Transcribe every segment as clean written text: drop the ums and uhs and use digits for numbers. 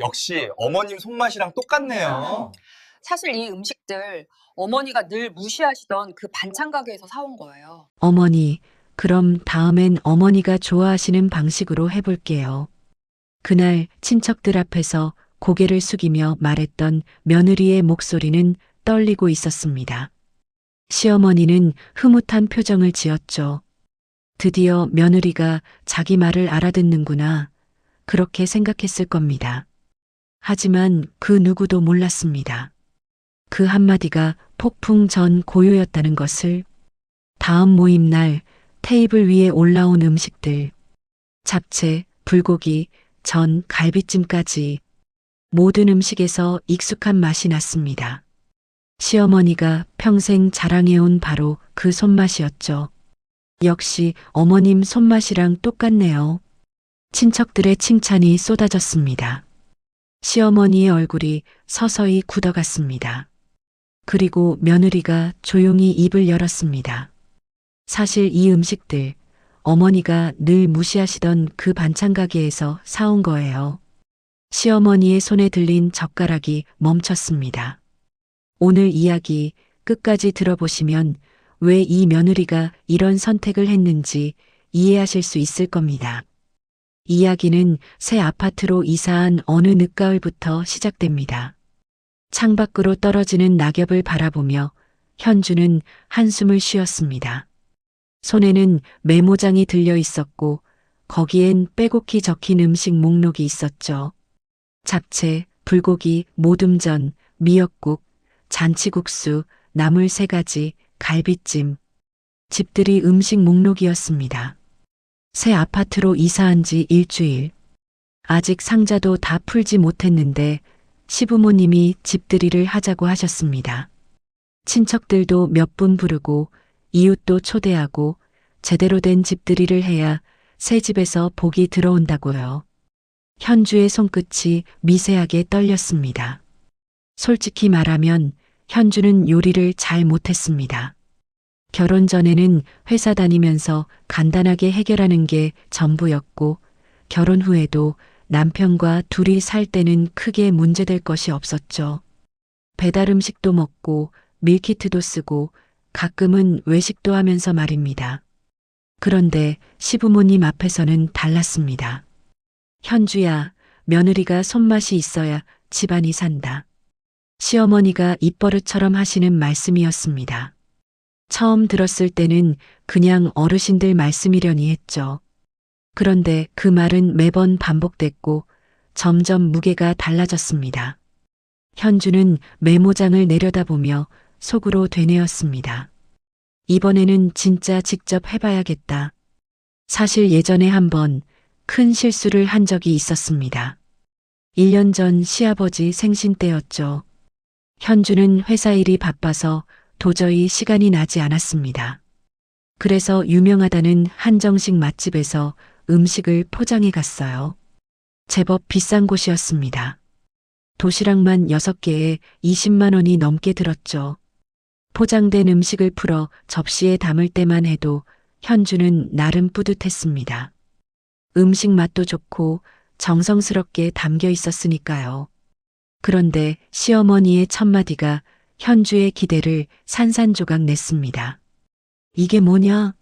역시 어머님 손맛이랑 똑같네요. 사실 이 음식들 어머니가 늘 무시하시던 그 반찬 가게에서 사온 거예요. 어머니, 그럼 다음엔 어머니가 좋아하시는 방식으로 해볼게요. 그날 친척들 앞에서 고개를 숙이며 말했던 며느리의 목소리는 떨리고 있었습니다. 시어머니는 흐뭇한 표정을 지었죠. 드디어 며느리가 자기 말을 알아듣는구나. 그렇게 생각했을 겁니다. 하지만 그 누구도 몰랐습니다. 그 한마디가 폭풍 전 고요였다는 것을. 다음 모임 날 테이블 위에 올라온 음식들. 잡채, 불고기, 전, 갈비찜까지 모든 음식에서 익숙한 맛이 났습니다. 시어머니가 평생 자랑해온 바로 그 손맛이었죠. 역시 어머님 손맛이랑 똑같네요. 친척들의 칭찬이 쏟아졌습니다. 시어머니의 얼굴이 서서히 굳어갔습니다. 그리고 며느리가 조용히 입을 열었습니다. 사실 이 음식들 어머니가 늘 무시하시던 그 반찬 가게에서 사온 거예요. 시어머니의 손에 들린 젓가락이 멈췄습니다. 오늘 이야기 끝까지 들어보시면 왜 이 며느리가 이런 선택을 했는지 이해하실 수 있을 겁니다. 이야기는 새 아파트로 이사한 어느 늦가을부터 시작됩니다. 창밖으로 떨어지는 낙엽을 바라보며 현주는 한숨을 쉬었습니다. 손에는 메모장이 들려 있었고 거기엔 빼곡히 적힌 음식 목록이 있었죠. 잡채, 불고기, 모듬전, 미역국, 잔치국수, 나물 3가지, 갈비찜. 집들이 음식 목록이었습니다. 새 아파트로 이사한 지 일주일. 아직 상자도 다 풀지 못했는데 시부모님이 집들이를 하자고 하셨습니다. 친척들도 몇 분 부르고 이웃도 초대하고 제대로 된 집들이를 해야 새 집에서 복이 들어온다고요. 현주의 손끝이 미세하게 떨렸습니다. 솔직히 말하면 현주는 요리를 잘 못했습니다. 결혼 전에는 회사 다니면서 간단하게 해결하는 게 전부였고 결혼 후에도 남편과 둘이 살 때는 크게 문제될 것이 없었죠. 배달 음식도 먹고 밀키트도 쓰고 가끔은 외식도 하면서 말입니다. 그런데 시부모님 앞에서는 달랐습니다. 현주야, 며느리가 손맛이 있어야 집안이 산다. 시어머니가 입버릇처럼 하시는 말씀이었습니다. 처음 들었을 때는 그냥 어르신들 말씀이려니 했죠. 그런데 그 말은 매번 반복됐고 점점 무게가 달라졌습니다. 현주는 메모장을 내려다보며 속으로 되뇌었습니다. 이번에는 진짜 직접 해봐야겠다. 사실 예전에 한번 큰 실수를 한 적이 있었습니다. 1년 전 시아버지 생신 때였죠. 현주는 회사 일이 바빠서 도저히 시간이 나지 않았습니다. 그래서 유명하다는 한정식 맛집에서 음식을 포장해 갔어요. 제법 비싼 곳이었습니다. 도시락만 6개에 20만 원이 넘게 들었죠. 포장된 음식을 풀어 접시에 담을 때만 해도 현주는 나름 뿌듯했습니다. 음식 맛도 좋고 정성스럽게 담겨 있었으니까요. 그런데 시어머니의 첫마디가 현주의 기대를 산산조각 냈습니다. 이게 뭐냐?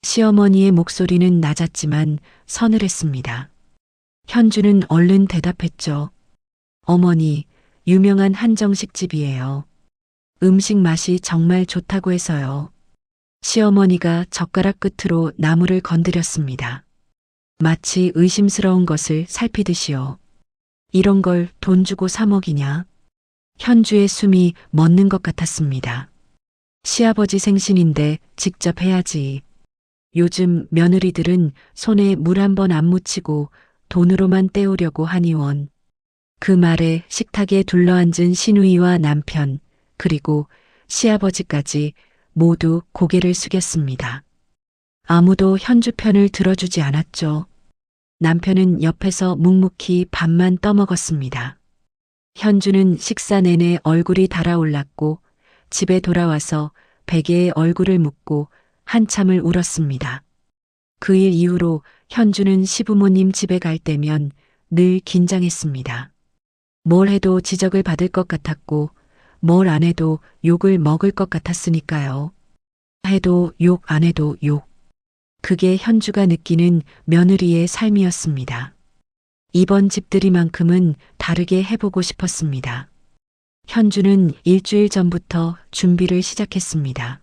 시어머니의 목소리는 낮았지만 서늘했습니다. 현주는 얼른 대답했죠. 어머니, 유명한 한정식 집이에요. 음식 맛이 정말 좋다고 해서요. 시어머니가 젓가락 끝으로 나무를 건드렸습니다. 마치 의심스러운 것을 살피듯이요. 이런 걸 돈 주고 사 먹이냐? 현주의 숨이 멎는 것 같았습니다. 시아버지 생신인데 직접 해야지. 요즘 며느리들은 손에 물 한 번 안 묻히고 돈으로만 때우려고 하니원. 그 말에 식탁에 둘러앉은 시누이와 남편, 그리고 시아버지까지 모두 고개를 숙였습니다. 아무도 현주 편을 들어주지 않았죠. 남편은 옆에서 묵묵히 밥만 떠먹었습니다. 현주는 식사 내내 얼굴이 달아올랐고 집에 돌아와서 베개에 얼굴을 묻고 한참을 울었습니다. 그 일 이후로 현주는 시부모님 집에 갈 때면 늘 긴장했습니다. 뭘 해도 지적을 받을 것 같았고, 뭘 안 해도 욕을 먹을 것 같았으니까요. 해도 욕, 안 해도 욕. 그게 현주가 느끼는 며느리의 삶이었습니다. 이번 집들이만큼은 다르게 해보고 싶었습니다. 현주는 일주일 전부터 준비를 시작했습니다.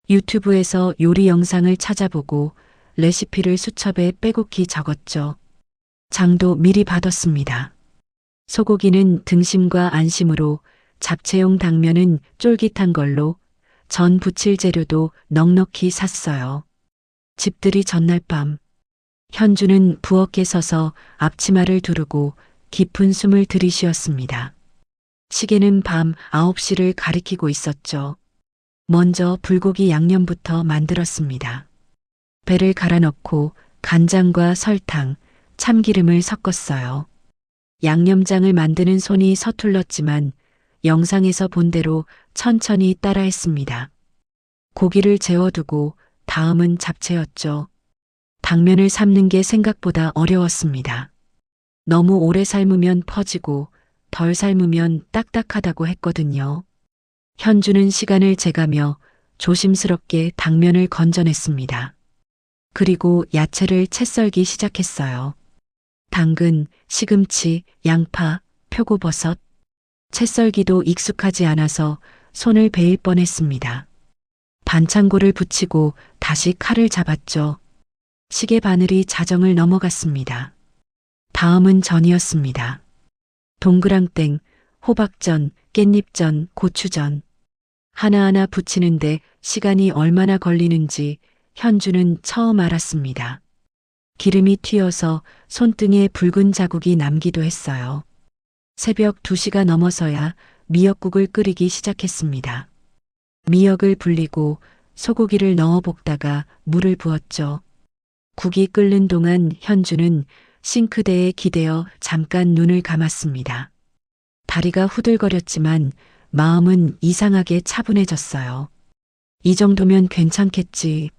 유튜브에서 요리 영상을 찾아보고 레시피를 수첩에 빼곡히 적었죠. 장도 미리 받았습니다. 소고기는 등심과 안심으로, 잡채용 당면은 쫄깃한 걸로, 전 부칠 재료도 넉넉히 샀어요. 집들이 전날 밤, 현주는 부엌에 서서 앞치마를 두르고 깊은 숨을 들이쉬었습니다. 시계는 밤 9시를 가리키고 있었죠. 먼저 불고기 양념부터 만들었습니다. 배를 갈아 넣고 간장과 설탕, 참기름을 섞었어요. 양념장을 만드는 손이 서툴렀지만 영상에서 본 대로 천천히 따라했습니다. 고기를 재워두고 다음은 잡채였죠. 당면을 삶는 게 생각보다 어려웠습니다. 너무 오래 삶으면 퍼지고 덜 삶으면 딱딱하다고 했거든요. 현주는 시간을 재가며 조심스럽게 당면을 건져냈습니다. 그리고 야채를 채 썰기 시작했어요. 당근, 시금치, 양파, 표고버섯. 채 썰기도 익숙하지 않아서 손을 베일 뻔했습니다. 반창고를 붙이고 다시 칼을 잡았죠. 시계 바늘이 자정을 넘어갔습니다. 다음은 전이었습니다. 동그랑땡, 호박전, 깻잎전, 고추전. 하나하나 붙이는데 시간이 얼마나 걸리는지 현주는 처음 알았습니다. 기름이 튀어서 손등에 붉은 자국이 남기도 했어요. 새벽 2시가 넘어서야 미역국을 끓이기 시작했습니다. 미역을 불리고 소고기를 넣어 볶다가 물을 부었죠. 국이 끓는 동안 현주는 싱크대에 기대어 잠깐 눈을 감았습니다. 다리가 후들거렸지만 마음은 이상하게 차분해졌어요. 이 정도면 괜찮겠지.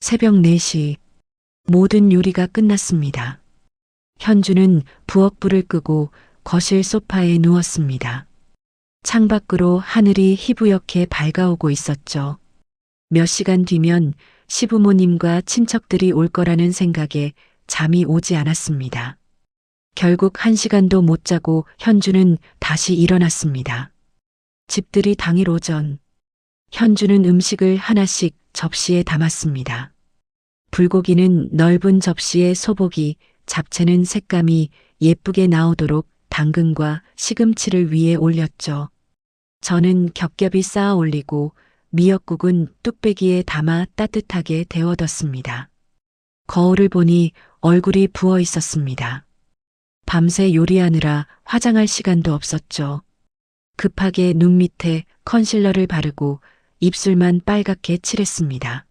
새벽 4시 모든 요리가 끝났습니다. 현주는 부엌불을 끄고 거실 소파에 누웠습니다. 창밖으로 하늘이 희부옇게 밝아오고 있었죠. 몇 시간 뒤면 시부모님과 친척들이 올 거라는 생각에 잠이 오지 않았습니다. 결국 1시간도 못 자고 현주는 다시 일어났습니다. 집들이 당일 오전, 현주는 음식을 하나씩 접시에 담았습니다. 불고기는 넓은 접시에 소고기, 잡채는 색감이 예쁘게 나오도록 당근과 시금치를 위에 올렸죠. 저는 겹겹이 쌓아 올리고 미역국은 뚝배기에 담아 따뜻하게 데워뒀습니다. 거울을 보니 얼굴이 부어 있었습니다. 밤새 요리하느라 화장할 시간도 없었죠. 급하게 눈 밑에 컨실러를 바르고 입술만 빨갛게 칠했습니다.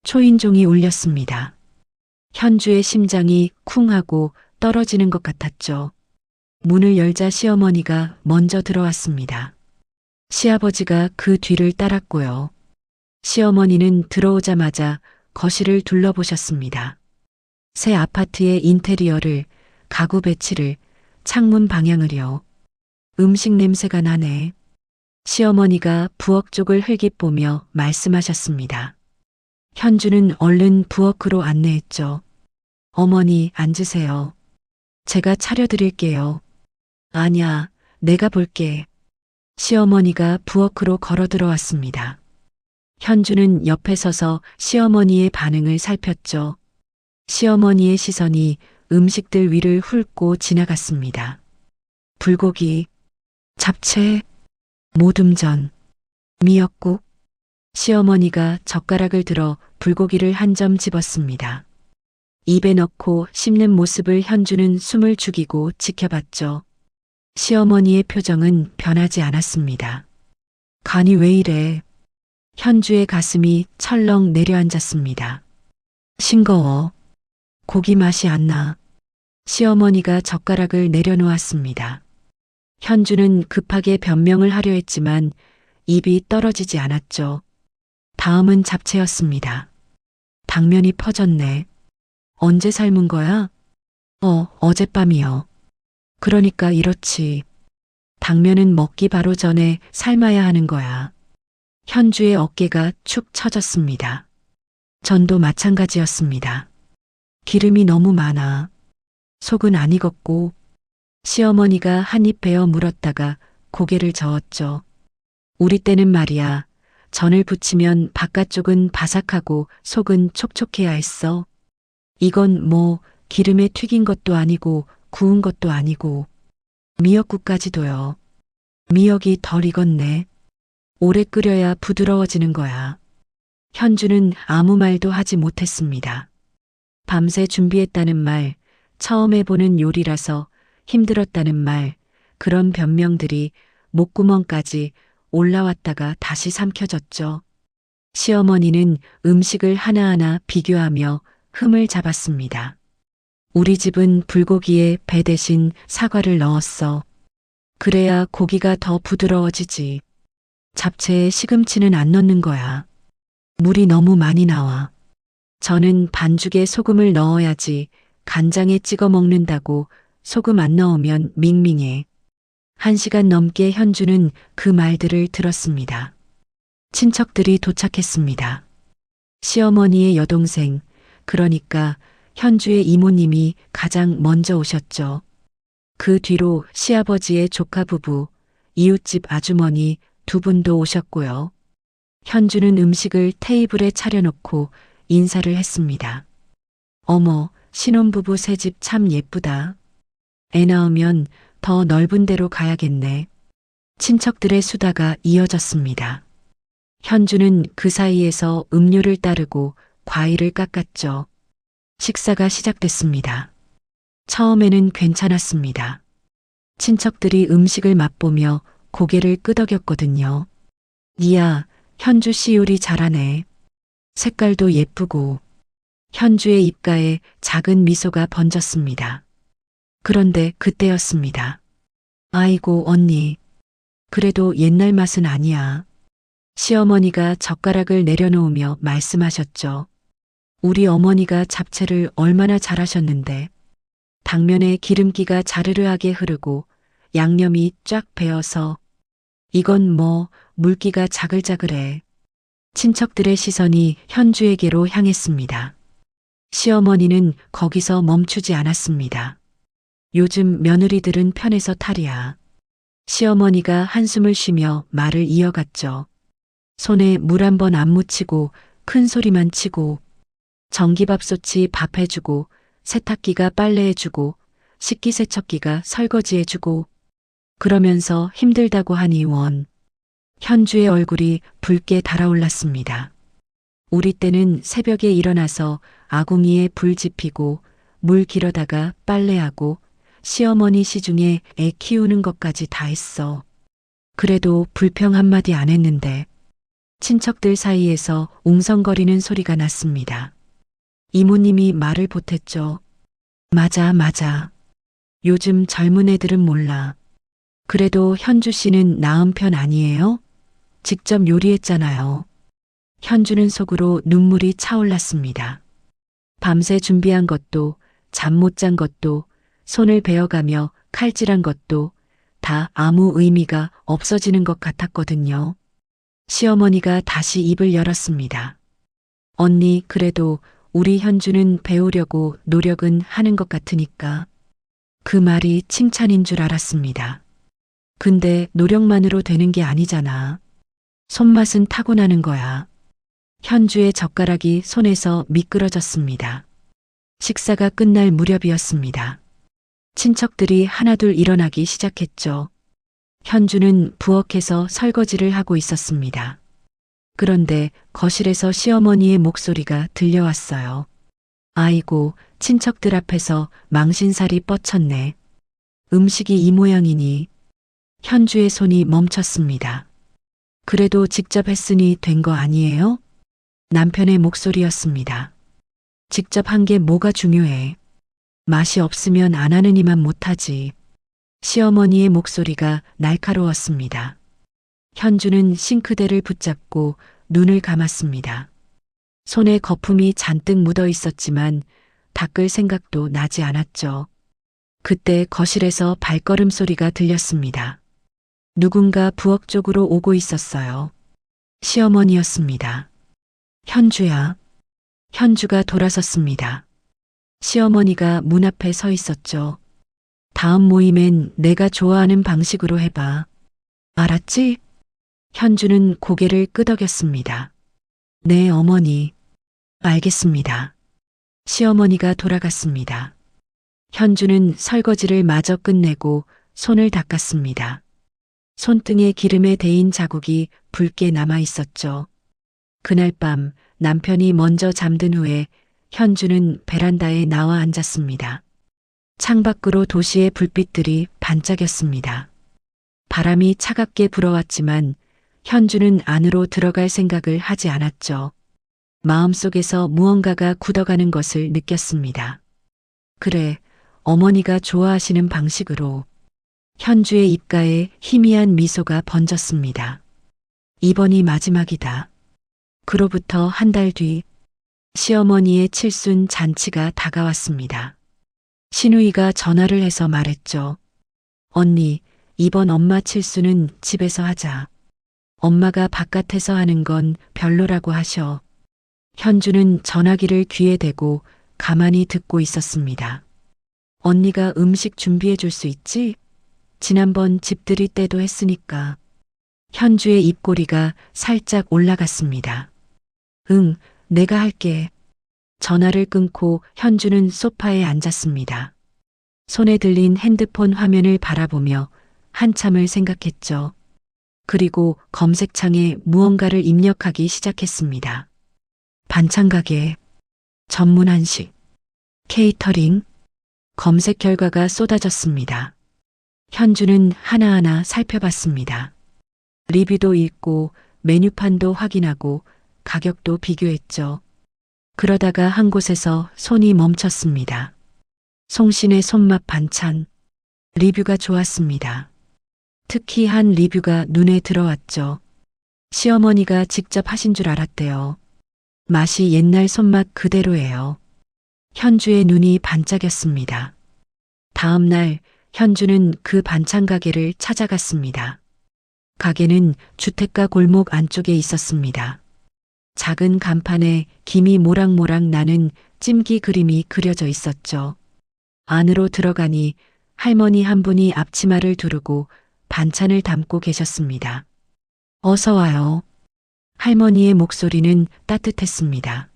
초인종이 울렸습니다. 현주의 심장이 쿵 하고 떨어지는 것 같았죠. 문을 열자 시어머니가 먼저 들어왔습니다. 시아버지가 그 뒤를 따랐고요. 시어머니는 들어오자마자 거실을 둘러보셨습니다. 새 아파트의 인테리어를, 가구 배치를, 창문 방향을요. 음식 냄새가 나네. 시어머니가 부엌 쪽을 흘깃보며 말씀하셨습니다. 현주는 얼른 부엌으로 안내했죠. 어머니, 앉으세요. 제가 차려드릴게요. 아냐, 내가 볼게. 시어머니가 부엌으로 걸어 들어왔습니다. 현주는 옆에 서서 시어머니의 반응을 살폈죠. 시어머니의 시선이 음식들 위를 훑고 지나갔습니다. 불고기, 잡채, 모듬전, 미역국. 시어머니가 젓가락을 들어 불고기를 한 점 집었습니다. 입에 넣고 씹는 모습을 현주는 숨을 죽이고 지켜봤죠. 시어머니의 표정은 변하지 않았습니다. 간이 왜 이래? 현주의 가슴이 철렁 내려앉았습니다. 싱거워. 고기 맛이 안 나. 시어머니가 젓가락을 내려놓았습니다. 현주는 급하게 변명을 하려 했지만 입이 떨어지지 않았죠. 다음은 잡채였습니다. 당면이 퍼졌네. 언제 삶은 거야? 어젯밤이요. 그러니까 이렇지. 당면은 먹기 바로 전에 삶아야 하는 거야. 현주의 어깨가 축 처졌습니다. 전도 마찬가지였습니다. 기름이 너무 많아. 속은 안 익었고, 시어머니가 한 입 베어 물었다가 고개를 저었죠. 우리 때는 말이야. 전을 부치면 바깥쪽은 바삭하고 속은 촉촉해야 했어. 이건 뭐 기름에 튀긴 것도 아니고 구운 것도 아니고 미역국까지도요. 미역이 덜 익었네. 오래 끓여야 부드러워지는 거야. 현주는 아무 말도 하지 못했습니다. 밤새 준비했다는 말, 처음 해보는 요리라서 힘들었다는 말, 그런 변명들이 목구멍까지 올라왔다가 다시 삼켜졌죠. 시어머니는 음식을 하나하나 비교하며 흠을 잡았습니다. 우리 집은 불고기에 배 대신 사과를 넣었어. 그래야 고기가 더 부드러워지지. 잡채에 시금치는 안 넣는 거야. 물이 너무 많이 나와. 저는 반죽에 소금을 넣어야지 간장에 찍어 먹는다고 소금 안 넣으면 밍밍해. 1시간 넘게 현주는 그 말들을 들었습니다. 친척들이 도착했습니다. 시어머니의 여동생, 그러니까 현주의 이모님이 가장 먼저 오셨죠. 그 뒤로 시아버지의 조카 부부, 이웃집 아주머니 2분도 오셨고요. 현주는 음식을 테이블에 차려놓고 인사를 했습니다. 어머, 신혼부부 새집 참 예쁘다. 애 낳으면 더 넓은 데로 가야겠네. 친척들의 수다가 이어졌습니다. 현주는 그 사이에서 음료를 따르고 과일을 깎았죠. 식사가 시작됐습니다. 처음에는 괜찮았습니다. 친척들이 음식을 맛보며 고개를 끄덕였거든요. 이야, 현주 씨 요리 잘하네. 색깔도 예쁘고. 현주의 입가에 작은 미소가 번졌습니다. 그런데 그때였습니다. 아이고, 언니. 그래도 옛날 맛은 아니야. 시어머니가 젓가락을 내려놓으며 말씀하셨죠. 우리 어머니가 잡채를 얼마나 잘하셨는데. 당면에 기름기가 자르르하게 흐르고 양념이 쫙 배어서 이건 뭐 물기가 자글자글해. 친척들의 시선이 현주에게로 향했습니다. 시어머니는 거기서 멈추지 않았습니다. 요즘 며느리들은 편해서 탈이야. 시어머니가 한숨을 쉬며 말을 이어갔죠. 손에 물 한 번 안 묻히고 큰 소리만 치고 전기밥솥이 밥 해주고 세탁기가 빨래해주고 식기세척기가 설거지해주고 그러면서 힘들다고 하니 원. 현주의 얼굴이 붉게 달아올랐습니다. 우리 때는 새벽에 일어나서 아궁이에 불 지피고 물 길어다가 빨래하고 시어머니 시중에 애 키우는 것까지 다 했어. 그래도 불평 한마디 안 했는데 친척들 사이에서 웅성거리는 소리가 났습니다. 이모님이 말을 보탰죠. 맞아, 맞아. 요즘 젊은 애들은 몰라. 그래도 현주 씨는 나은 편 아니에요? 직접 요리했잖아요. 현주는 속으로 눈물이 차올랐습니다. 밤새 준비한 것도 잠 못 잔 것도 손을 베어가며 칼질한 것도 다 아무 의미가 없어지는 것 같았거든요. 시어머니가 다시 입을 열었습니다. 언니, 그래도 우리 현주는 배우려고 노력은 하는 것 같으니까. 그 말이 칭찬인 줄 알았습니다. 근데 노력만으로 되는 게 아니잖아. 손맛은 타고나는 거야. 현주의 젓가락이 손에서 미끄러졌습니다. 식사가 끝날 무렵이었습니다. 친척들이 하나둘 일어나기 시작했죠. 현주는 부엌에서 설거지를 하고 있었습니다. 그런데 거실에서 시어머니의 목소리가 들려왔어요. 아이고, 친척들 앞에서 망신살이 뻗쳤네. 음식이 이 모양이니. 현주의 손이 멈췄습니다. 그래도 직접 했으니 된 거 아니에요? 남편의 목소리였습니다. 직접 한 게 뭐가 중요해. 맛이 없으면 안 하느니만 못하지. 시어머니의 목소리가 날카로웠습니다. 현주는 싱크대를 붙잡고 눈을 감았습니다. 손에 거품이 잔뜩 묻어 있었지만 닦을 생각도 나지 않았죠. 그때 거실에서 발걸음 소리가 들렸습니다. 누군가 부엌 쪽으로 오고 있었어요. 시어머니였습니다. 현주야. 현주가 돌아섰습니다. 시어머니가 문 앞에 서 있었죠. 다음 모임엔 내가 좋아하는 방식으로 해봐. 알았지? 현주는 고개를 끄덕였습니다. 네, 어머니. 알겠습니다. 시어머니가 돌아갔습니다. 현주는 설거지를 마저 끝내고 손을 닦았습니다. 손등에 기름에 데인 자국이 붉게 남아 있었죠. 그날 밤 남편이 먼저 잠든 후에 현주는 베란다에 나와 앉았습니다. 창밖으로 도시의 불빛들이 반짝였습니다. 바람이 차갑게 불어왔지만 현주는 안으로 들어갈 생각을 하지 않았죠. 마음속에서 무언가가 굳어가는 것을 느꼈습니다. 그래, 어머니가 좋아하시는 방식으로. 현주의 입가에 희미한 미소가 번졌습니다. 이번이 마지막이다. 그로부터 한 달 뒤, 시어머니의 칠순 잔치가 다가왔습니다. 신우이가 전화를 해서 말했죠. 언니, 이번 엄마 칠순은 집에서 하자. 엄마가 바깥에서 하는 건 별로라고 하셔. 현주는 전화기를 귀에 대고 가만히 듣고 있었습니다. 언니가 음식 준비해 줄 수 있지? 지난번 집들이 때도 했으니까. 현주의 입꼬리가 살짝 올라갔습니다. 응, 내가 할게. 전화를 끊고 현주는 소파에 앉았습니다. 손에 들린 핸드폰 화면을 바라보며 한참을 생각했죠. 그리고 검색창에 무언가를 입력하기 시작했습니다. 반찬 가게, 전문 한식, 케이터링, 검색 결과가 쏟아졌습니다. 현주는 하나하나 살펴봤습니다. 리뷰도 읽고 메뉴판도 확인하고 가격도 비교했죠. 그러다가 한 곳에서 손이 멈췄습니다. 송신의 손맛 반찬. 리뷰가 좋았습니다. 특히 한 리뷰가 눈에 들어왔죠. 시어머니가 직접 하신 줄 알았대요. 맛이 옛날 손맛 그대로예요. 현주의 눈이 반짝였습니다. 다음 날 현주는 그 반찬 가게를 찾아갔습니다. 가게는 주택가 골목 안쪽에 있었습니다. 작은 간판에 김이 모락모락 나는 찜기 그림이 그려져 있었죠. 안으로 들어가니 할머니 한 분이 앞치마를 두르고 반찬을 담고 계셨습니다. 어서 와요. 할머니의 목소리는 따뜻했습니다.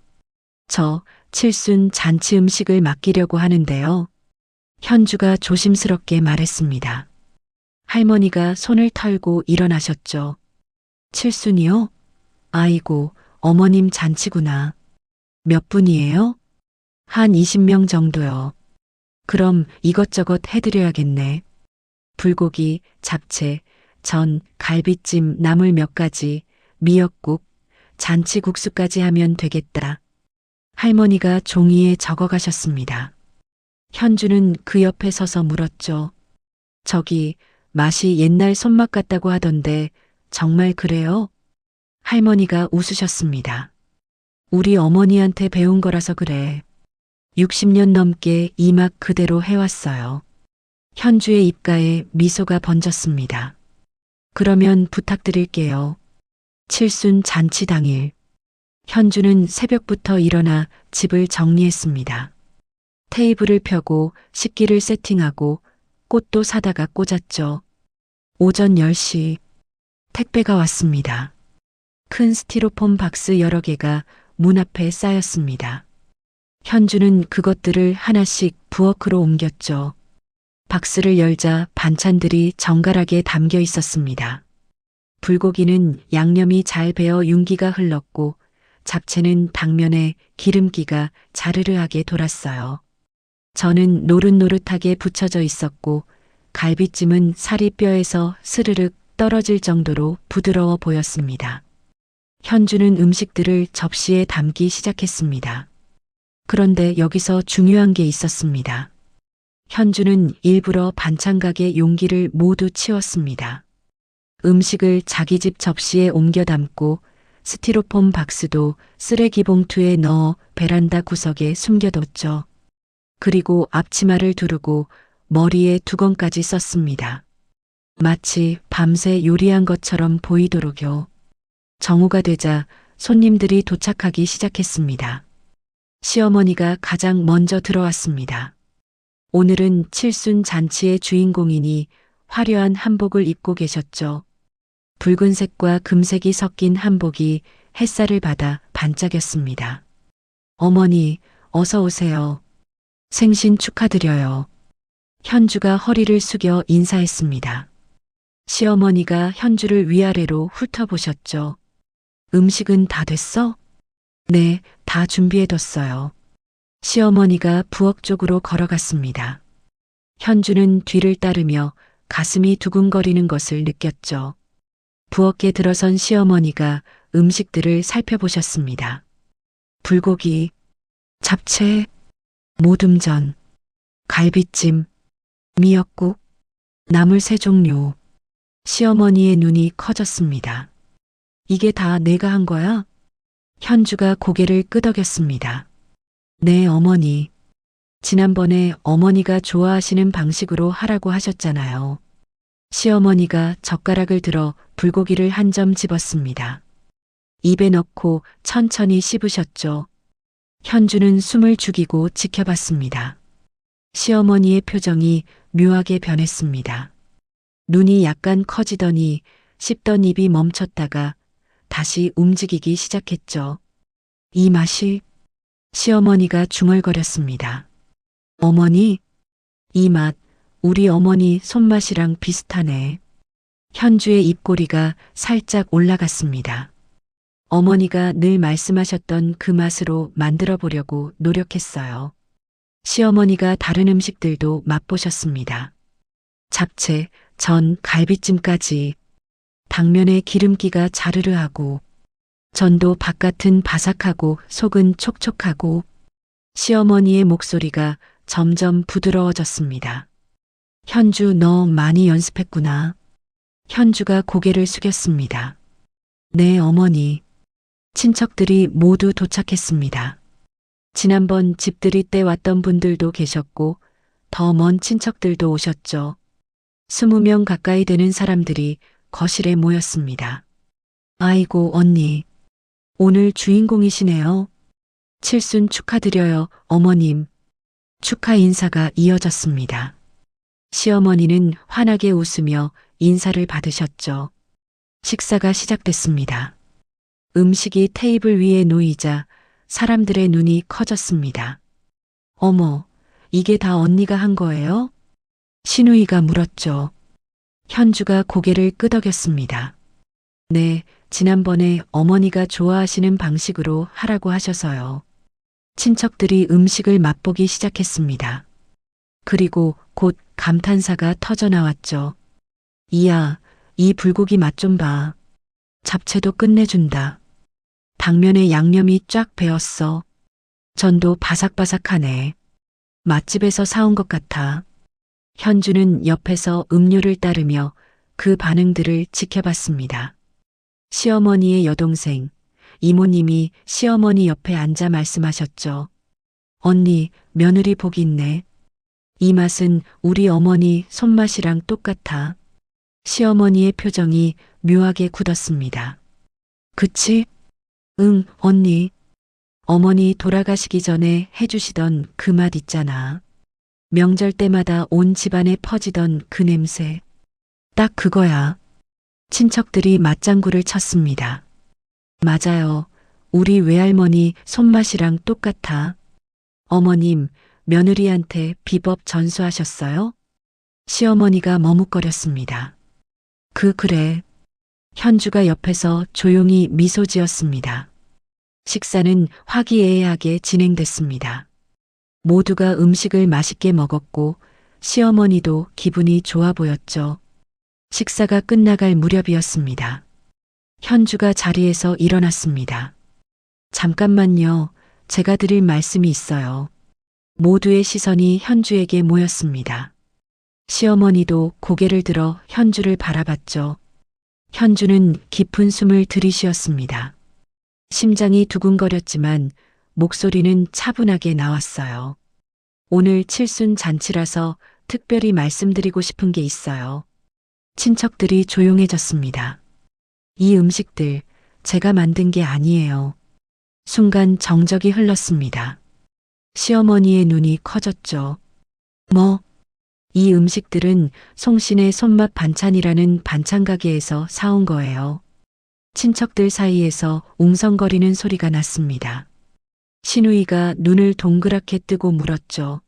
저 칠순 잔치 음식을 맡기려고 하는데요. 현주가 조심스럽게 말했습니다. 할머니가 손을 털고 일어나셨죠. 칠순이요? 아이고, 어머님 잔치구나. 몇 분이에요? 한 20명 정도요. 그럼 이것저것 해드려야겠네. 불고기, 잡채, 전, 갈비찜, 나물 몇 가지, 미역국, 잔치국수까지 하면 되겠다. 할머니가 종이에 적어 가셨습니다. 현주는 그 옆에 서서 물었죠. 저기, 맛이 옛날 손맛 같다고 하던데 정말 그래요? 할머니가 웃으셨습니다. 우리 어머니한테 배운 거라서 그래. 60년 넘게 이 맛 그대로 해왔어요. 현주의 입가에 미소가 번졌습니다. 그러면 부탁드릴게요. 칠순 잔치 당일. 현주는 새벽부터 일어나 집을 정리했습니다. 테이블을 펴고 식기를 세팅하고 꽃도 사다가 꽂았죠. 오전 10시 택배가 왔습니다. 큰 스티로폼 박스 여러 개가 문 앞에 쌓였습니다. 현주는 그것들을 하나씩 부엌으로 옮겼죠. 박스를 열자 반찬들이 정갈하게 담겨 있었습니다. 불고기는 양념이 잘 배어 윤기가 흘렀고 잡채는 당면에 기름기가 자르르하게 돌았어요. 전은 노릇노릇하게 붙여져 있었고 갈비찜은 살이 뼈에서 스르륵 떨어질 정도로 부드러워 보였습니다. 현주는 음식들을 접시에 담기 시작했습니다. 그런데 여기서 중요한 게 있었습니다. 현주는 일부러 반찬 가게 용기를 모두 치웠습니다. 음식을 자기 집 접시에 옮겨 담고 스티로폼 박스도 쓰레기 봉투에 넣어 베란다 구석에 숨겨뒀죠. 그리고 앞치마를 두르고 머리에 두건까지 썼습니다. 마치 밤새 요리한 것처럼 보이도록요. 정오가 되자 손님들이 도착하기 시작했습니다. 시어머니가 가장 먼저 들어왔습니다. 오늘은 칠순 잔치의 주인공이니 화려한 한복을 입고 계셨죠. 붉은색과 금색이 섞인 한복이 햇살을 받아 반짝였습니다. 어머니, 어서 오세요. 생신 축하드려요. 현주가 허리를 숙여 인사했습니다. 시어머니가 현주를 위아래로 훑어보셨죠. 음식은 다 됐어? 네, 다 준비해뒀어요. 시어머니가 부엌 쪽으로 걸어갔습니다. 현주는 뒤를 따르며 가슴이 두근거리는 것을 느꼈죠. 부엌에 들어선 시어머니가 음식들을 살펴보셨습니다. 불고기, 잡채, 모듬전, 갈비찜, 미역국, 나물 세 종류. 시어머니의 눈이 커졌습니다. 이게 다 내가 한 거야? 현주가 고개를 끄덕였습니다. 네, 어머니. 지난번에 어머니가 좋아하시는 방식으로 하라고 하셨잖아요. 시어머니가 젓가락을 들어 불고기를 한 점 집었습니다. 입에 넣고 천천히 씹으셨죠. 현주는 숨을 죽이고 지켜봤습니다. 시어머니의 표정이 묘하게 변했습니다. 눈이 약간 커지더니 씹던 입이 멈췄다가 다시 움직이기 시작했죠. 이 맛이 시어머니가 중얼거렸습니다. 어머니, 이 맛, 우리 어머니 손맛이랑 비슷하네. 현주의 입꼬리가 살짝 올라갔습니다. 어머니가 늘 말씀하셨던 그 맛으로 만들어 보려고 노력했어요. 시어머니가 다른 음식들도 맛보셨습니다. 잡채, 전, 갈비찜까지. 당면에 기름기가 자르르하고 전도 바깥은 바삭하고 속은 촉촉하고 시어머니의 목소리가 점점 부드러워졌습니다. 현주, 너 많이 연습했구나. 현주가 고개를 숙였습니다. 네, 어머니. 친척들이 모두 도착했습니다. 지난번 집들이 때 왔던 분들도 계셨고 더 먼 친척들도 오셨죠. 20명 가까이 되는 사람들이 거실에 모였습니다. 아이고, 언니. 오늘 주인공이시네요. 칠순 축하드려요, 어머님. 축하 인사가 이어졌습니다. 시어머니는 환하게 웃으며 인사를 받으셨죠. 식사가 시작됐습니다. 음식이 테이블 위에 놓이자 사람들의 눈이 커졌습니다. 어머, 이게 다 언니가 한 거예요? 신우이가 물었죠. 현주가 고개를 끄덕였습니다. 네, 지난번에 어머니가 좋아하시는 방식으로 하라고 하셔서요. 친척들이 음식을 맛보기 시작했습니다. 그리고 곧 감탄사가 터져나왔죠. 이야, 이 불고기 맛 좀 봐. 잡채도 끝내준다. 당면에 양념이 쫙 배었어. 전도 바삭바삭하네. 맛집에서 사온 것 같아. 현주는 옆에서 음료를 따르며 그 반응들을 지켜봤습니다. 시어머니의 여동생, 이모님이 시어머니 옆에 앉아 말씀하셨죠. 언니, 며느리 복 있네. 이 맛은 우리 어머니 손맛이랑 똑같아. 시어머니의 표정이 묘하게 굳었습니다. 그치? 응, 언니. 어머니 돌아가시기 전에 해주시던 그 맛 있잖아. 명절 때마다 온 집안에 퍼지던 그 냄새. 딱 그거야. 친척들이 맞장구를 쳤습니다. 맞아요. 우리 외할머니 손맛이랑 똑같아. 어머님, 며느리한테 비법 전수하셨어요? 시어머니가 머뭇거렸습니다. 그래. 현주가 옆에서 조용히 미소 지었습니다. 식사는 화기애애하게 진행됐습니다. 모두가 음식을 맛있게 먹었고 시어머니도 기분이 좋아 보였죠. 식사가 끝나갈 무렵이었습니다. 현주가 자리에서 일어났습니다. 잠깐만요. 제가 드릴 말씀이 있어요. 모두의 시선이 현주에게 모였습니다. 시어머니도 고개를 들어 현주를 바라봤죠. 현주는 깊은 숨을 들이쉬었습니다. 심장이 두근거렸지만 목소리는 차분하게 나왔어요. 오늘 칠순 잔치라서 특별히 말씀드리고 싶은 게 있어요. 친척들이 조용해졌습니다. 이 음식들 제가 만든 게 아니에요. 순간 정적이 흘렀습니다. 시어머니의 눈이 커졌죠. 뭐? 이 음식들은 송신의 손맛 반찬이라는 반찬 가게에서 사온 거예요. 친척들 사이에서 웅성거리는 소리가 났습니다. 신우이가 눈을 동그랗게 뜨고 물었죠.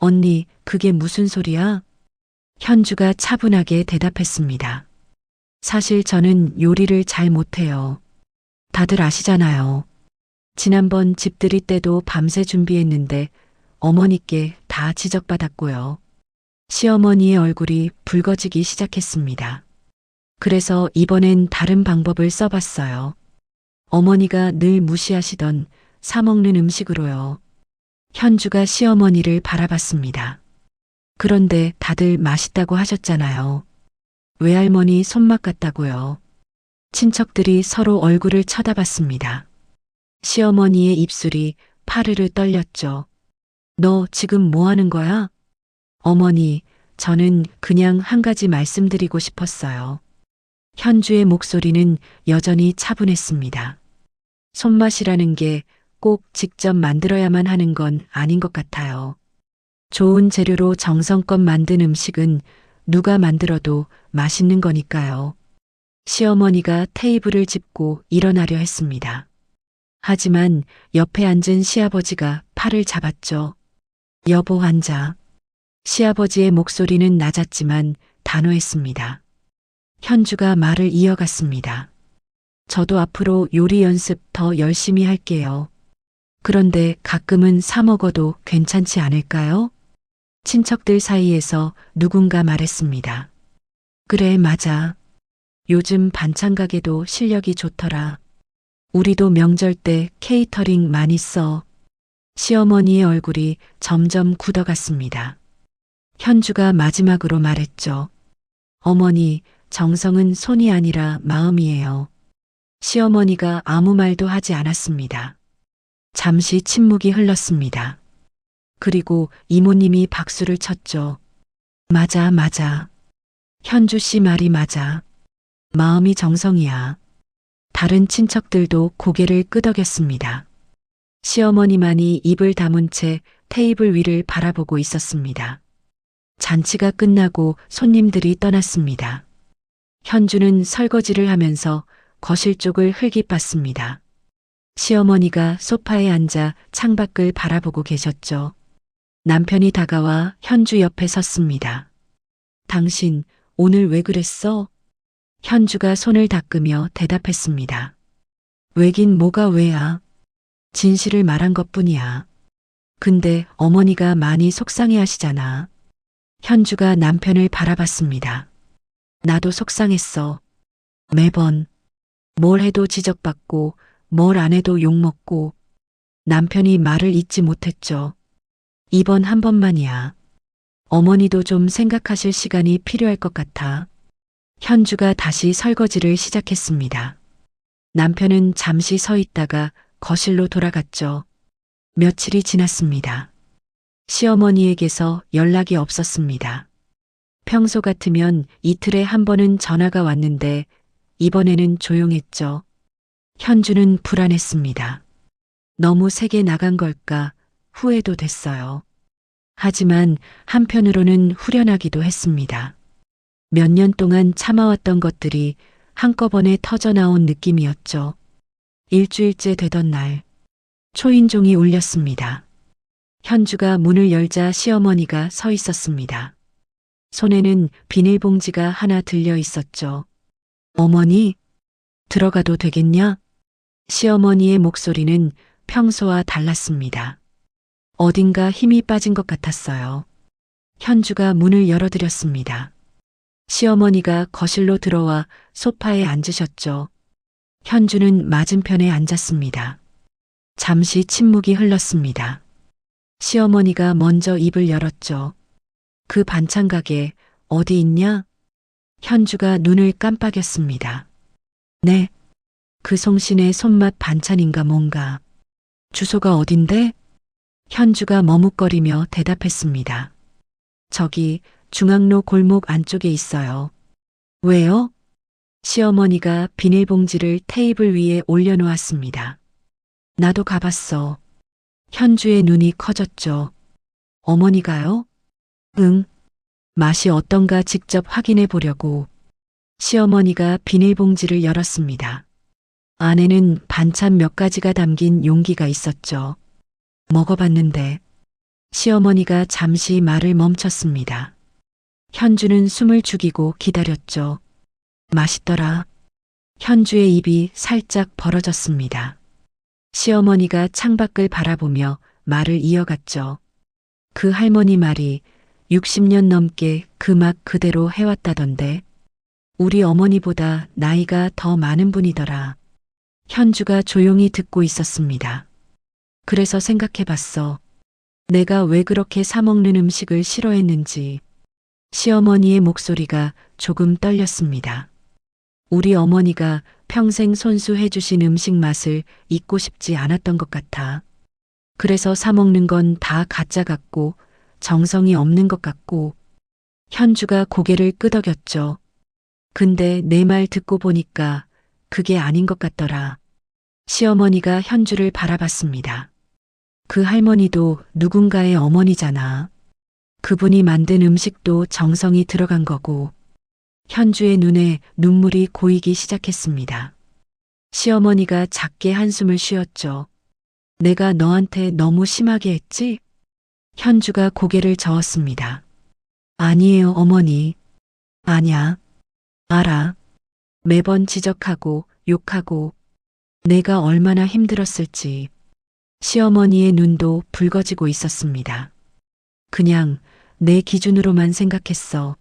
언니, 그게 무슨 소리야? 현주가 차분하게 대답했습니다. 사실 저는 요리를 잘 못해요. 다들 아시잖아요. 지난번 집들이 때도 밤새 준비했는데 어머니께 다 지적받았고요. 시어머니의 얼굴이 붉어지기 시작했습니다. 그래서 이번엔 다른 방법을 써봤어요. 어머니가 늘 무시하시던 사먹는 음식으로요. 현주가 시어머니를 바라봤습니다. 그런데 다들 맛있다고 하셨잖아요. 외할머니 손맛 같다고요. 친척들이 서로 얼굴을 쳐다봤습니다. 시어머니의 입술이 파르르 떨렸죠. 너 지금 뭐 하는 거야? 어머니, 저는 그냥 한 가지 말씀드리고 싶었어요. 현주의 목소리는 여전히 차분했습니다. 손맛이라는 게 꼭 직접 만들어야만 하는 건 아닌 것 같아요. 좋은 재료로 정성껏 만든 음식은 누가 만들어도 맛있는 거니까요. 시어머니가 테이블을 짚고 일어나려 했습니다. 하지만 옆에 앉은 시아버지가 팔을 잡았죠. 여보 앉아. 시아버지의 목소리는 낮았지만 단호했습니다. 현주가 말을 이어갔습니다. 저도 앞으로 요리 연습 더 열심히 할게요. 그런데 가끔은 사 먹어도 괜찮지 않을까요? 친척들 사이에서 누군가 말했습니다. 그래, 맞아. 요즘 반찬 가게도 실력이 좋더라. 우리도 명절 때 케이터링 많이 써. 시어머니의 얼굴이 점점 굳어갔습니다. 현주가 마지막으로 말했죠. 어머니, 정성은 손이 아니라 마음이에요. 시어머니가 아무 말도 하지 않았습니다. 잠시 침묵이 흘렀습니다. 그리고 이모님이 박수를 쳤죠. 맞아, 맞아. 현주 씨 말이 맞아. 마음이 정성이야. 다른 친척들도 고개를 끄덕였습니다. 시어머니만이 입을 다문 채 테이블 위를 바라보고 있었습니다. 잔치가 끝나고 손님들이 떠났습니다. 현주는 설거지를 하면서 거실 쪽을 흘깃봤습니다. 시어머니가 소파에 앉아 창밖을 바라보고 계셨죠. 남편이 다가와 현주 옆에 섰습니다. 당신 오늘 왜 그랬어? 현주가 손을 닦으며 대답했습니다. 왜긴 뭐가 왜야? 진실을 말한 것뿐이야. 근데 어머니가 많이 속상해 하시잖아. 현주가 남편을 바라봤습니다. 나도 속상했어. 매번 뭘 해도 지적받고 뭘 안 해도 욕먹고. 남편이 말을 잇지 못했죠. 이번 한 번만이야. 어머니도 좀 생각하실 시간이 필요할 것 같아. 현주가 다시 설거지를 시작했습니다. 남편은 잠시 서 있다가 거실로 돌아갔죠. 며칠이 지났습니다. 시어머니에게서 연락이 없었습니다. 평소 같으면 이틀에 한 번은 전화가 왔는데 이번에는 조용했죠. 현주는 불안했습니다. 너무 세게 나간 걸까 후회도 됐어요. 하지만 한편으로는 후련하기도 했습니다. 몇 년 동안 참아왔던 것들이 한꺼번에 터져나온 느낌이었죠. 일주일째 되던 날, 초인종이 울렸습니다. 현주가 문을 열자 시어머니가 서 있었습니다. 손에는 비닐봉지가 하나 들려 있었죠. 어머니, 들어가도 되겠냐? 시어머니의 목소리는 평소와 달랐습니다. 어딘가 힘이 빠진 것 같았어요. 현주가 문을 열어드렸습니다. 시어머니가 거실로 들어와 소파에 앉으셨죠. 현주는 맞은편에 앉았습니다. 잠시 침묵이 흘렀습니다. 시어머니가 먼저 입을 열었죠. 그 반찬 가게 어디 있냐? 현주가 눈을 깜빡였습니다. 네. 그 송신의 손맛 반찬인가 뭔가. 주소가 어딘데? 현주가 머뭇거리며 대답했습니다. 저기 중앙로 골목 안쪽에 있어요. 왜요? 시어머니가 비닐봉지를 테이블 위에 올려놓았습니다. 나도 가봤어. 현주의 눈이 커졌죠. 어머니가요? 응. 맛이 어떤가 직접 확인해 보려고. 시어머니가 비닐봉지를 열었습니다. 안에는 반찬 몇 가지가 담긴 용기가 있었죠. 먹어봤는데 시어머니가 잠시 말을 멈췄습니다. 현주는 숨을 죽이고 기다렸죠. 맛있더라. 현주의 입이 살짝 벌어졌습니다. 시어머니가 창밖을 바라보며 말을 이어갔죠. 그 할머니 말이 60년 넘게 그 맛 그대로 해왔다던데 우리 어머니보다 나이가 더 많은 분이더라. 현주가 조용히 듣고 있었습니다. 그래서 생각해봤어. 내가 왜 그렇게 사먹는 음식을 싫어했는지. 시어머니의 목소리가 조금 떨렸습니다. 우리 어머니가 평생 손수해 주신 음식 맛을 잊고 싶지 않았던 것 같아. 그래서 사먹는 건 다 가짜 같고 정성이 없는 것 같고. 현주가 고개를 끄덕였죠. 근데 내 말 듣고 보니까 그게 아닌 것 같더라. 시어머니가 현주를 바라봤습니다. 그 할머니도 누군가의 어머니잖아. 그분이 만든 음식도 정성이 들어간 거고. 현주의 눈에 눈물이 고이기 시작했습니다. 시어머니가 작게 한숨을 쉬었죠. 내가 너한테 너무 심하게 했지? 현주가 고개를 저었습니다. 아니에요, 어머니. 아냐. 알아. 매번 지적하고 욕하고 내가 얼마나 힘들었을지. 시어머니의 눈도 붉어지고 있었습니다. 그냥 내 기준으로만 생각했어.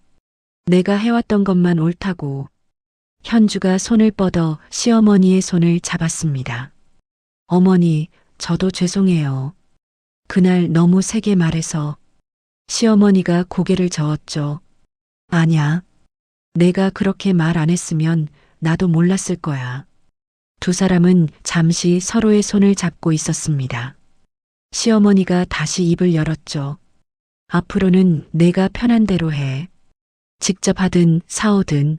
내가 해왔던 것만 옳다고. 현주가 손을 뻗어 시어머니의 손을 잡았습니다. 어머니, 저도 죄송해요. 그날 너무 세게 말해서. 시어머니가 고개를 저었죠. 아냐. 내가 그렇게 말 안 했으면 나도 몰랐을 거야. 두 사람은 잠시 서로의 손을 잡고 있었습니다. 시어머니가 다시 입을 열었죠. 앞으로는 내가 편한 대로 해. 직접 하든 사오든.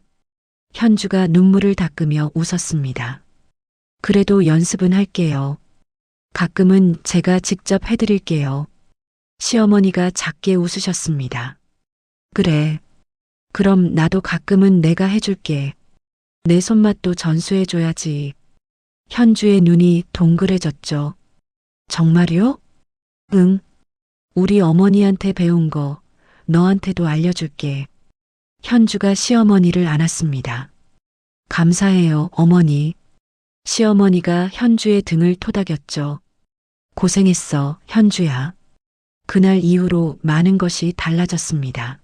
현주가 눈물을 닦으며 웃었습니다. 그래도 연습은 할게요. 가끔은 제가 직접 해드릴게요. 시어머니가 작게 웃으셨습니다. 그래. 그럼 나도 가끔은 내가 해줄게. 내 손맛도 전수해줘야지. 현주의 눈이 동그래졌죠. 정말요? 응. 우리 어머니한테 배운 거 너한테도 알려줄게. 현주가 시어머니를 안았습니다. 감사해요, 어머니. 시어머니가 현주의 등을 토닥였죠. 고생했어, 현주야. 그날 이후로 많은 것이 달라졌습니다.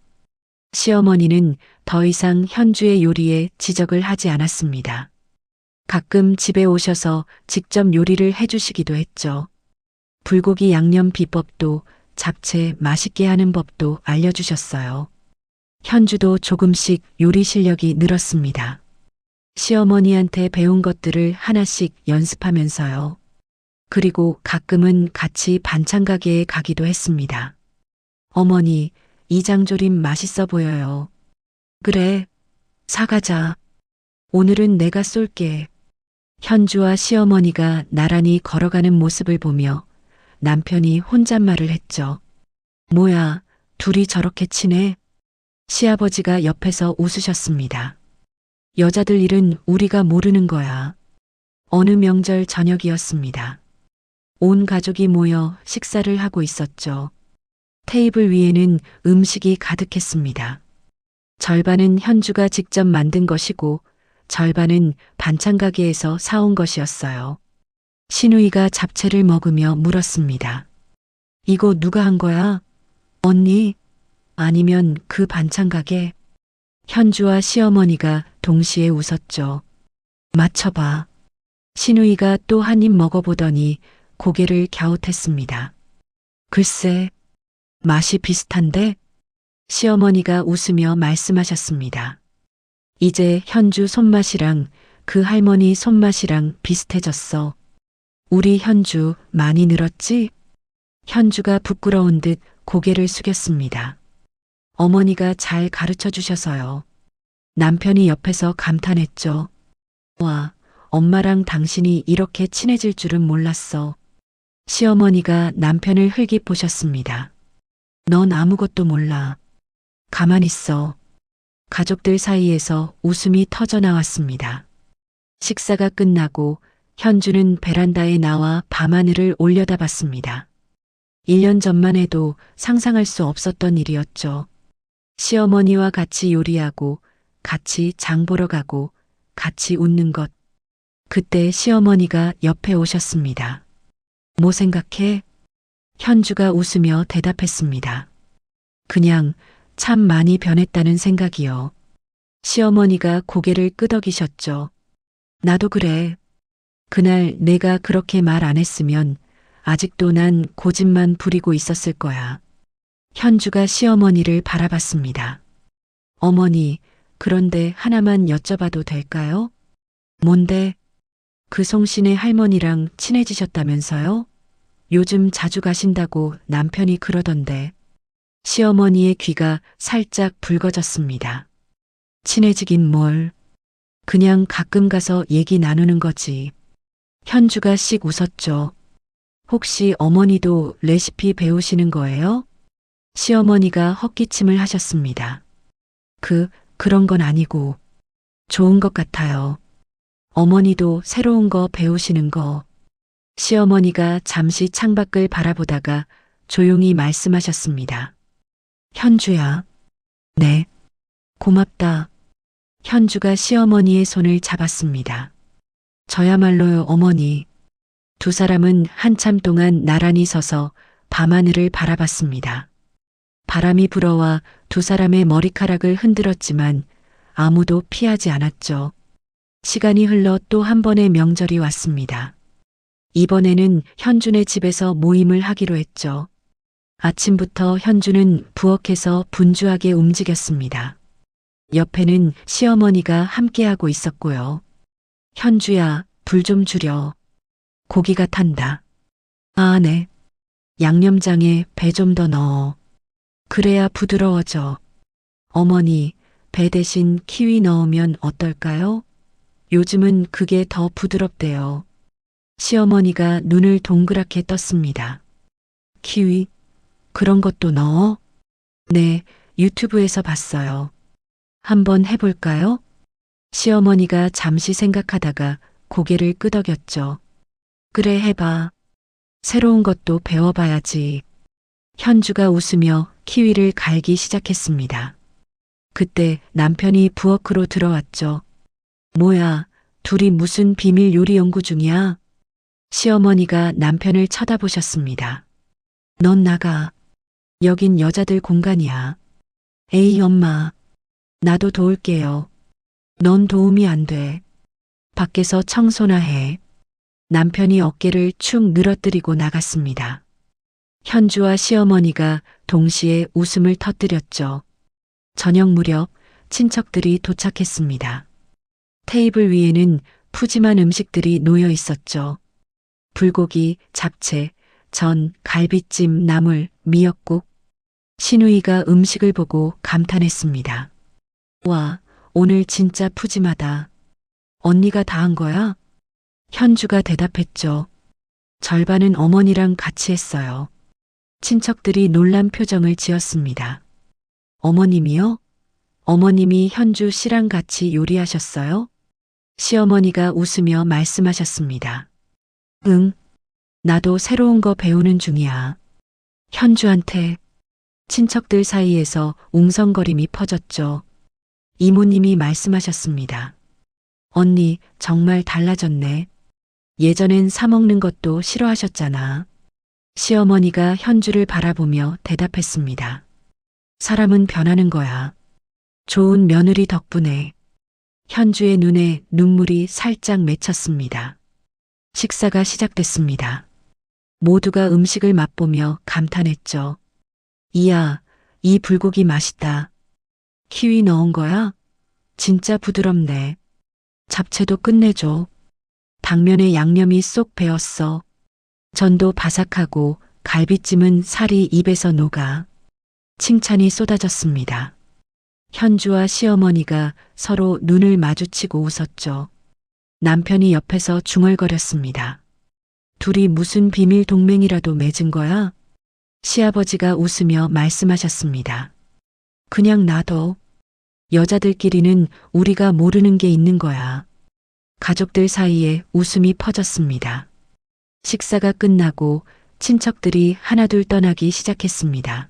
시어머니는 더 이상 현주의 요리에 지적을 하지 않았습니다. 가끔 집에 오셔서 직접 요리를 해주시기도 했죠. 불고기 양념 비법도 잡채 맛있게 하는 법도 알려주셨어요. 현주도 조금씩 요리 실력이 늘었습니다. 시어머니한테 배운 것들을 하나씩 연습하면서요. 그리고 가끔은 같이 반찬 가게에 가기도 했습니다. 어머니, 이 장조림 맛있어 보여요. 그래, 사가자. 오늘은 내가 쏠게. 현주와 시어머니가 나란히 걸어가는 모습을 보며 남편이 혼잣말을 했죠. 뭐야, 둘이 저렇게 친해? 시아버지가 옆에서 웃으셨습니다. 여자들 일은 우리가 모르는 거야. 어느 명절 저녁이었습니다. 온 가족이 모여 식사를 하고 있었죠. 테이블 위에는 음식이 가득했습니다. 절반은 현주가 직접 만든 것이고 절반은 반찬 가게에서 사온 것이었어요. 신우이가 잡채를 먹으며 물었습니다. 이거 누가 한 거야? 언니? 아니면 그 반찬 가게? 현주와 시어머니가 동시에 웃었죠. 맞춰봐. 신우이가 또 한 입 먹어보더니 고개를 갸웃했습니다. 글쎄, 맛이 비슷한데? 시어머니가 웃으며 말씀하셨습니다. 이제 현주 손맛이랑 그 할머니 손맛이랑 비슷해졌어. 우리 현주 많이 늘었지? 현주가 부끄러운 듯 고개를 숙였습니다. 어머니가 잘 가르쳐 주셔서요. 남편이 옆에서 감탄했죠. 와, 엄마랑 당신이 이렇게 친해질 줄은 몰랐어. 시어머니가 남편을 흘기 보셨습니다. 넌 아무것도 몰라. 가만 있어. 가족들 사이에서 웃음이 터져 나왔습니다. 식사가 끝나고 현주는 베란다에 나와 밤하늘을 올려다봤습니다. 1년 전만 해도 상상할 수 없었던 일이었죠. 시어머니와 같이 요리하고, 같이 장 보러 가고, 같이 웃는 것. 그때 시어머니가 옆에 오셨습니다. 뭐 생각해? 현주가 웃으며 대답했습니다. 그냥 참 많이 변했다는 생각이요. 시어머니가 고개를 끄덕이셨죠. 나도 그래. 그날 내가 그렇게 말 안 했으면 아직도 난 고집만 부리고 있었을 거야. 현주가 시어머니를 바라봤습니다. 어머니, 그런데 하나만 여쭤봐도 될까요? 뭔데? 그 송신의 할머니랑 친해지셨다면서요? 요즘 자주 가신다고 남편이 그러던데. 시어머니의 귀가 살짝 붉어졌습니다. 친해지긴 뭘. 그냥 가끔 가서 얘기 나누는 거지. 현주가 씩 웃었죠. 혹시 어머니도 레시피 배우시는 거예요? 시어머니가 헛기침을 하셨습니다. 그런 건 아니고 좋은 것 같아요. 어머니도 새로운 거 배우시는 거. 시어머니가 잠시 창밖을 바라보다가 조용히 말씀하셨습니다. 현주야. 네. 고맙다. 현주가 시어머니의 손을 잡았습니다. 저야말로요, 어머니. 두 사람은 한참 동안 나란히 서서 밤하늘을 바라봤습니다. 바람이 불어와 두 사람의 머리카락을 흔들었지만 아무도 피하지 않았죠. 시간이 흘러 또 한 번의 명절이 왔습니다. 이번에는 현준의 집에서 모임을 하기로 했죠. 아침부터 현주는 부엌에서 분주하게 움직였습니다. 옆에는 시어머니가 함께하고 있었고요. 현주야, 불 좀 줄여. 고기가 탄다. 아, 네. 양념장에 배 좀 더 넣어. 그래야 부드러워져. 어머니, 배 대신 키위 넣으면 어떨까요? 요즘은 그게 더 부드럽대요. 시어머니가 눈을 동그랗게 떴습니다. 키위? 그런 것도 넣어? 네, 유튜브에서 봤어요. 한번 해볼까요? 시어머니가 잠시 생각하다가 고개를 끄덕였죠. 그래, 해봐. 새로운 것도 배워봐야지. 현주가 웃으며 키위를 갈기 시작했습니다. 그때 남편이 부엌으로 들어왔죠. 뭐야, 둘이 무슨 비밀 요리 연구 중이야? 시어머니가 남편을 쳐다보셨습니다. 넌 나가. 여긴 여자들 공간이야. 에이, 엄마. 나도 도울게요. 넌 도움이 안 돼. 밖에서 청소나 해. 남편이 어깨를 축 늘어뜨리고 나갔습니다. 현주와 시어머니가 동시에 웃음을 터뜨렸죠. 저녁 무렵 친척들이 도착했습니다. 테이블 위에는 푸짐한 음식들이 놓여 있었죠. 불고기, 잡채, 전, 갈비찜, 나물, 미역국. 신우이가 음식을 보고 감탄했습니다. 와, 오늘 진짜 푸짐하다. 언니가 다 한 거야? 현주가 대답했죠. 절반은 어머니랑 같이 했어요. 친척들이 놀란 표정을 지었습니다. 어머님이요? 어머님이 현주 씨랑 같이 요리하셨어요? 시어머니가 웃으며 말씀하셨습니다. 응, 나도 새로운 거 배우는 중이야. 현주한테. 친척들 사이에서 웅성거림이 퍼졌죠. 이모님이 말씀하셨습니다. 언니, 정말 달라졌네. 예전엔 사먹는 것도 싫어하셨잖아. 시어머니가 현주를 바라보며 대답했습니다. 사람은 변하는 거야. 좋은 며느리 덕분에. 현주의 눈에 눈물이 살짝 맺혔습니다. 식사가 시작됐습니다. 모두가 음식을 맛보며 감탄했죠. 이야, 이 불고기 맛있다. 키위 넣은 거야? 진짜 부드럽네. 잡채도 끝내줘. 당면에 양념이 쏙 배었어. 전도 바삭하고 갈비찜은 살이 입에서 녹아. 칭찬이 쏟아졌습니다. 현주와 시어머니가 서로 눈을 마주치고 웃었죠. 남편이 옆에서 중얼거렸습니다. 둘이 무슨 비밀 동맹이라도 맺은 거야? 시아버지가 웃으며 말씀하셨습니다. 그냥 놔둬. 여자들끼리는 우리가 모르는 게 있는 거야. 가족들 사이에 웃음이 퍼졌습니다. 식사가 끝나고 친척들이 하나둘 떠나기 시작했습니다.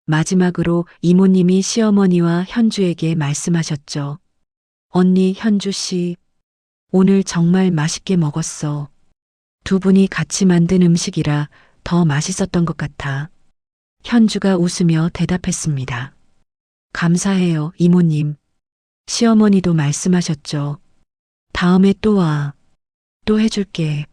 마지막으로 이모님이 시어머니와 현주에게 말씀하셨죠. 언니 현주 씨, 오늘 정말 맛있게 먹었어. 두 분이 같이 만든 음식이라 더 맛있었던 것 같아. 현주가 웃으며 대답했습니다. 감사해요, 이모님. 시어머니도 말씀하셨죠. 다음에 또 와. 또 해줄게.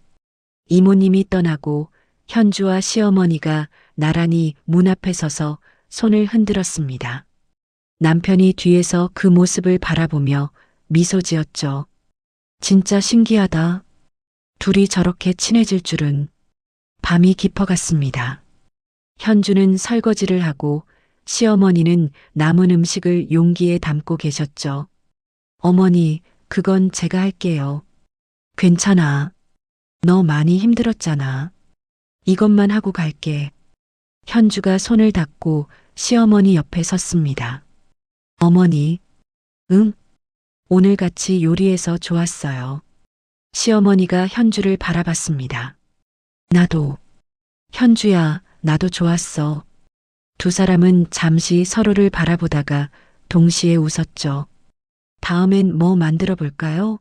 이모님이 떠나고 현주와 시어머니가 나란히 문 앞에 서서 손을 흔들었습니다. 남편이 뒤에서 그 모습을 바라보며 미소 지었죠. 진짜 신기하다. 둘이 저렇게 친해질 줄은. 밤이 깊어갔습니다. 현주는 설거지를 하고 시어머니는 남은 음식을 용기에 담고 계셨죠. 어머니, 그건 제가 할게요. 괜찮아. 너 많이 힘들었잖아. 이것만 하고 갈게. 현주가 손을 닫고 시어머니 옆에 섰습니다. 어머니, 응? 오늘 같이 요리해서 좋았어요. 시어머니가 현주를 바라봤습니다. 나도. 현주야, 나도 좋았어. 두 사람은 잠시 서로를 바라보다가 동시에 웃었죠. 다음엔 뭐 만들어 볼까요?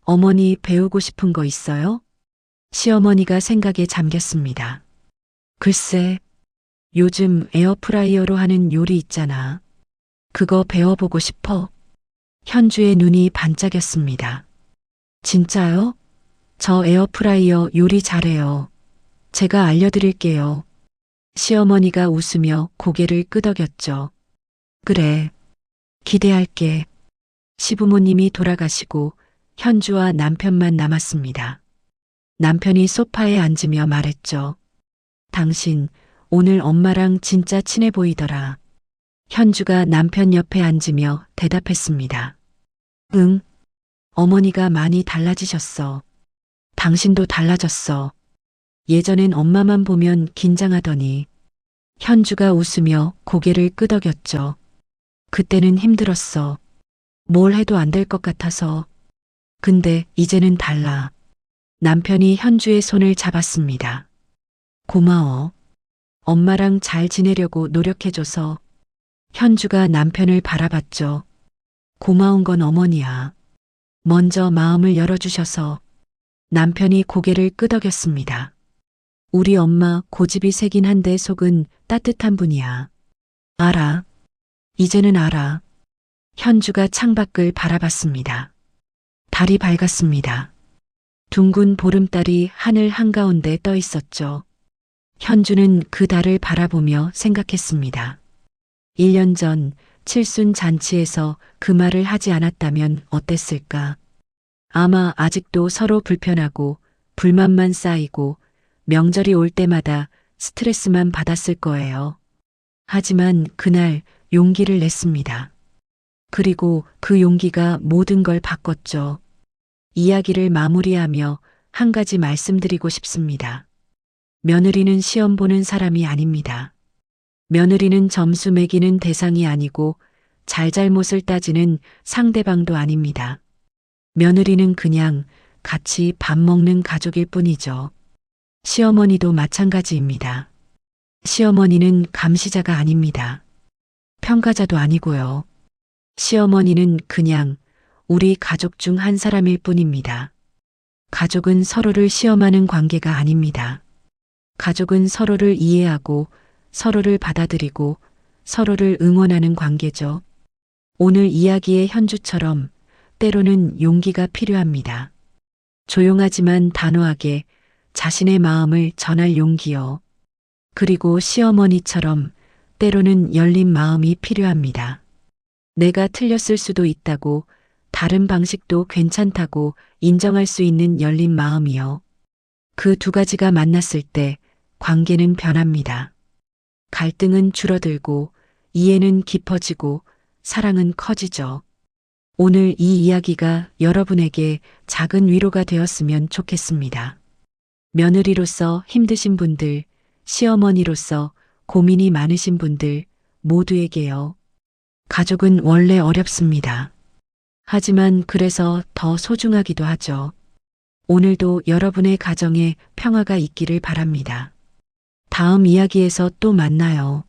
어머니 배우고 싶은 거 있어요? 시어머니가 생각에 잠겼습니다. 글쎄, 요즘 에어프라이어로 하는 요리 있잖아. 그거 배워보고 싶어. 현주의 눈이 반짝였습니다. 진짜요? 저 에어프라이어 요리 잘해요. 제가 알려드릴게요. 시어머니가 웃으며 고개를 끄덕였죠. 그래, 기대할게. 시부모님이 돌아가시고 현주와 남편만 남았습니다. 남편이 소파에 앉으며 말했죠. 당신 오늘 엄마랑 진짜 친해 보이더라. 현주가 남편 옆에 앉으며 대답했습니다. 응, 어머니가 많이 달라지셨어. 당신도 달라졌어. 예전엔 엄마만 보면 긴장하더니. 현주가 웃으며 고개를 끄덕였죠. 그때는 힘들었어. 뭘 해도 안 될 것 같아서. 근데 이제는 달라. 남편이 현주의 손을 잡았습니다. 고마워. 엄마랑 잘 지내려고 노력해줘서. 현주가 남편을 바라봤죠. 고마운 건 어머니야. 먼저 마음을 열어주셔서. 남편이 고개를 끄덕였습니다. 우리 엄마 고집이 세긴 한데 속은 따뜻한 분이야. 알아. 이제는 알아. 현주가 창밖을 바라봤습니다. 달이 밝았습니다. 둥근 보름달이 하늘 한가운데 떠 있었죠. 현주는 그 달을 바라보며 생각했습니다. 1년 전 칠순 잔치에서 그 말을 하지 않았다면 어땠을까? 아마 아직도 서로 불편하고 불만만 쌓이고 명절이 올 때마다 스트레스만 받았을 거예요. 하지만 그날 용기를 냈습니다. 그리고 그 용기가 모든 걸 바꿨죠. 이야기를 마무리하며 한 가지 말씀드리고 싶습니다. 며느리는 시험 보는 사람이 아닙니다. 며느리는 점수 매기는 대상이 아니고 잘잘못을 따지는 상대방도 아닙니다. 며느리는 그냥 같이 밥 먹는 가족일 뿐이죠. 시어머니도 마찬가지입니다. 시어머니는 감시자가 아닙니다. 평가자도 아니고요. 시어머니는 그냥 우리 가족 중 한 사람일 뿐입니다. 가족은 서로를 시험하는 관계가 아닙니다. 가족은 서로를 이해하고 서로를 받아들이고 서로를 응원하는 관계죠. 오늘 이야기의 현주처럼 때로는 용기가 필요합니다. 조용하지만 단호하게 자신의 마음을 전할 용기요. 그리고 시어머니처럼 때로는 열린 마음이 필요합니다. 내가 틀렸을 수도 있다고 다른 방식도 괜찮다고 인정할 수 있는 열린 마음이요. 그 두 가지가 만났을 때 관계는 변합니다. 갈등은 줄어들고 이해는 깊어지고 사랑은 커지죠. 오늘 이 이야기가 여러분에게 작은 위로가 되었으면 좋겠습니다. 며느리로서 힘드신 분들, 시어머니로서 고민이 많으신 분들 모두에게요. 가족은 원래 어렵습니다. 하지만 그래서 더 소중하기도 하죠. 오늘도 여러분의 가정에 평화가 있기를 바랍니다. 다음 이야기에서 또 만나요.